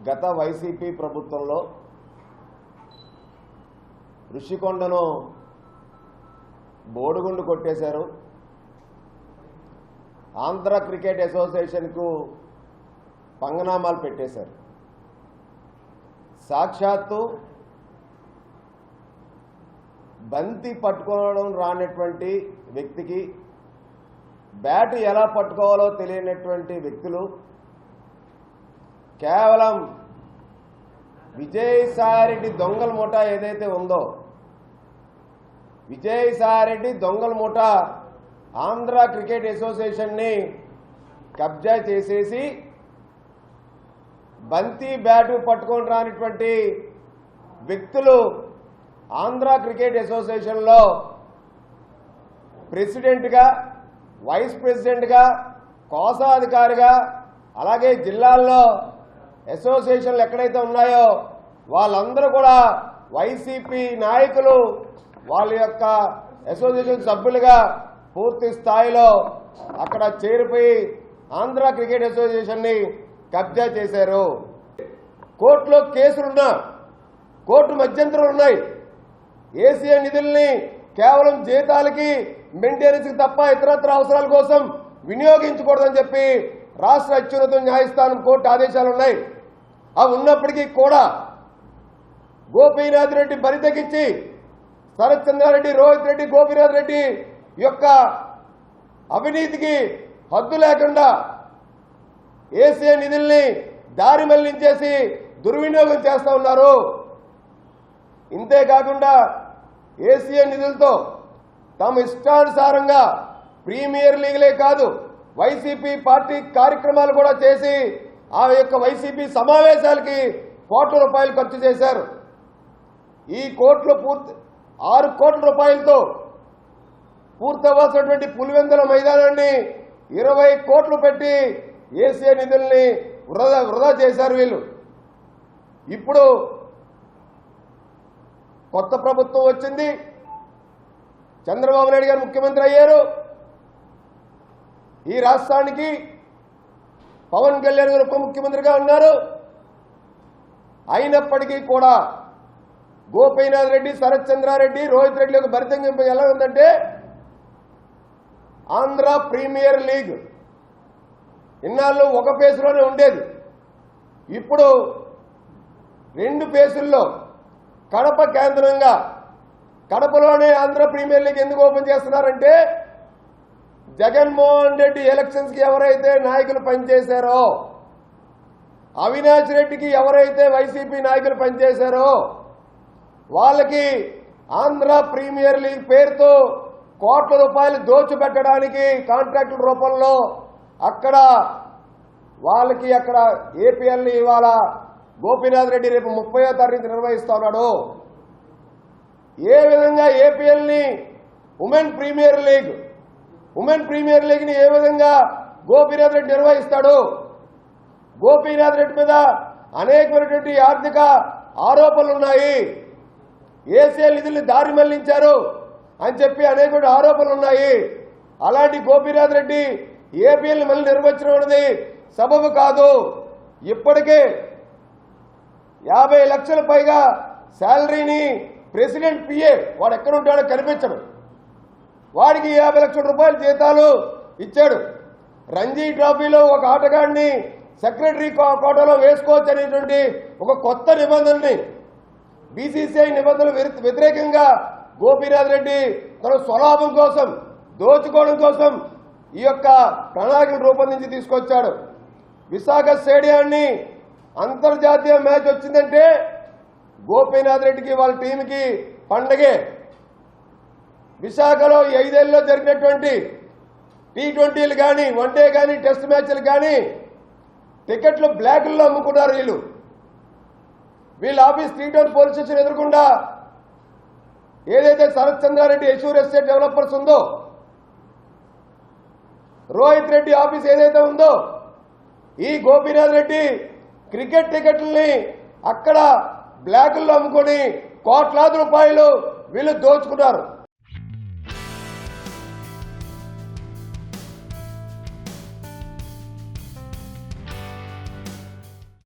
గత వైసీపీ ప్రభుత్వంలో ఋషికొండను బోడుగుండు కొట్టేశారు. ఆంధ్ర క్రికెట్ అసోసియేషన్కు పంగనామాలు పెట్టేశారు. సాక్షాత్తు బంతి పట్టుకోవడం రానటువంటి వ్యక్తికి బ్యాట్ ఎలా పట్టుకోవాలో తెలియనటువంటి వ్యక్తులు కేవలం విజయసాయిరెడ్డి దొంగల ముఠా ఏదైతే ఉందో, విజయసాయిరెడ్డి దొంగల ముఠా ఆంధ్ర క్రికెట్ అసోసియేషన్ని కబ్జా చేసేసి బంతి బ్యాటు పట్టుకొని రానిటువంటి వ్యక్తులు ఆంధ్ర క్రికెట్ అసోసియేషన్లో ప్రెసిడెంట్గా, వైస్ ప్రెసిడెంట్గా, కోశాధికారిగా, అలాగే జిల్లాల్లో అసోసియేషన్లు ఎక్కడైతే ఉన్నాయో వాళ్ళందరూ కూడా వైసీపీ నాయకులు వాళ్ళ యొక్క అసోసియేషన్ సభ్యులుగా పూర్తి స్థాయిలో అక్కడ చేరిపోయి ఆంధ్ర క్రికెట్ అసోసియేషన్ని కబ్జా చేశారు. కోర్టులో కేసులున్నా, కోర్టు మధ్యంతరాలు ఉన్నాయి. ఏసీఏ నిధుల్ని కేవలం జీతాలకి, మెయింటెనెన్స్కి తప్ప ఇతరత్ర అవసరాల కోసం వినియోగించకూడదని చెప్పి రాష్ట్ర అత్యున్నత న్యాయస్థానం కోర్టు ఆదేశాలు ఉన్నాయి. అవి ఉన్నప్పటికీ కూడా గోపీనాథ్ రెడ్డి బరి తెగించి శరత్ చంద్రారెడ్డి, రోహిత్ రెడ్డి, గోపీనాథ్ రెడ్డి యొక్క అవినీతికి హద్దు లేకుండా ఏసీఏ నిధుల్ని దారి మళ్లించేసి దుర్వినియోగం చేస్తూ ఉన్నారు. ఇంతేకాకుండా ఏసీఏ నిధులతో తమ ఇష్టానుసారంగా ప్రీమియర్ లీగ్లే కాదు వైసీపీ పార్టీ కార్యక్రమాలు కూడా చేసి ఆ యొక్క వైసీపీ సమావేశాలకి కోట్ల రూపాయలు ఖర్చు చేశారు. ఈ కోట్లు 6 కోట్ల రూపాయలతో పూర్తవ్వాల్సినటువంటి పులివెందుల మైదానాన్ని 20 కోట్లు పెట్టి ఏసీఏ నిధుల్ని వృధా చేశారు వీళ్ళు. ఇప్పుడు కొత్త ప్రభుత్వం వచ్చింది, చంద్రబాబు నాయుడు గారు ముఖ్యమంత్రి అయ్యారు. ఈ రాష్ట్రానికి పవన్ కళ్యాణ్ గారు ఉప ముఖ్యమంత్రిగా ఉన్నారు. అయినప్పటికీ కూడా గోపీనాథ్ రెడ్డి, శరత్ చంద్రారెడ్డి, రోహిత్ రెడ్డి యొక్క భరితంగింపు ఎలా ఉందంటే ఆంధ్ర ప్రీమియర్ లీగ్ ఇన్నాళ్ళు ఒక ఫేజ్లోనే ఉండేది. ఇప్పుడు 2 ఫేజుల్లో కడప కేంద్రంగా, కడపలోనే ఆంధ్ర ప్రీమియర్ లీగ్ ఎందుకు ఓపెన్ చేస్తున్నారంటే జగన్మోహన్ రెడ్డి ఎలక్షన్స్ కి ఎవరైతే నాయకులు పనిచేశారో, అవినాష్ రెడ్డికి ఎవరైతే వైసీపీ నాయకులు పనిచేశారో వాళ్ళకి ఆంధ్ర ప్రీమియర్ లీగ్ పేరుతో కోట్ల రూపాయలు దోచిపెట్టడానికి కాంట్రాక్టుల రూపంలో అక్కడ వాళ్ళకి అక్కడ ఏపీఎల్ని ఇవాళ గోపీనాథ్ రెడ్డి రేపు 30వ తారీఖు నిర్వహిస్తా ఉన్నాడు. ఏ విధంగా ఏపీఎల్ని ఉమెన్ ప్రీమియర్ లీగ్ని ఏ విధంగా గోపీనాథ్ రెడ్డి నిర్వహిస్తాడు? గోపీనాథ్ రెడ్డి మీద అనేకమైనటువంటి ఆర్థిక ఆరోపణలు ఉన్నాయి. ఏసీఎల్ నిధుల్ని దారి మళ్లించారు అని చెప్పి అనేక ఆరోపణలు ఉన్నాయి. అలాంటి గోపీనాథ్ రెడ్డి ఏపీఎల్ని మళ్ళీ నిర్వహించడం అనేది సబబు కాదు. ఇప్పటికే 50 లక్షల పైగా శాలరీని ప్రెసిడెంట్ పిఏ వాడు ఎక్కడ ఉంటాడో కనిపించడు, వాడికి 50 లక్షల రూపాయల జీతాలు ఇచ్చాడు. రంజీ ట్రోఫీలో ఒక ఆటగాడిని సెక్రటరీ కోటాలో వేసుకోవచ్చు అనేటువంటి ఒక కొత్త నిబంధనని బీసీసీఐ నిబంధనలు వ్యతిరేకంగా గోపీనాథ్ రెడ్డి తన స్వలాభం కోసం, దోచుకోవడం కోసం ఈ యొక్క ప్రణాళికను రూపొందించి తీసుకొచ్చాడు. విశాఖ స్టేడియాన్ని అంతర్జాతీయ మ్యాచ్ వచ్చిందంటే గోపీనాథ్ రెడ్డికి వాళ్ళ టీంకి పండగే. విశాఖలో 5 ఏళ్లలో జరిగినటువంటి T20లు కానీ, వన్డే కానీ, టెస్ట్ మ్యాచ్లు కానీ టికెట్లు బ్లాక్ల్లో అమ్ముకున్నారు వీళ్ళు. వీళ్ళ ఆఫీస్ 3 టౌన్ పోలీస్ స్టేషన్ ఎదురుకుండా ఏదైతే శరత్ చంద్రారెడ్డి యశూర్ ఎస్టేట్ డెవలపర్స్ ఉందో, రోహిత్ రెడ్డి ఆఫీస్ ఏదైతే ఉందో, ఈ గోపీనాథ్ రెడ్డి క్రికెట్ టికెట్లని అక్కడ బ్లాక్ల్లో అమ్ముకొని కోట్లాది రూపాయలు వీళ్ళు దోచుకున్నారు.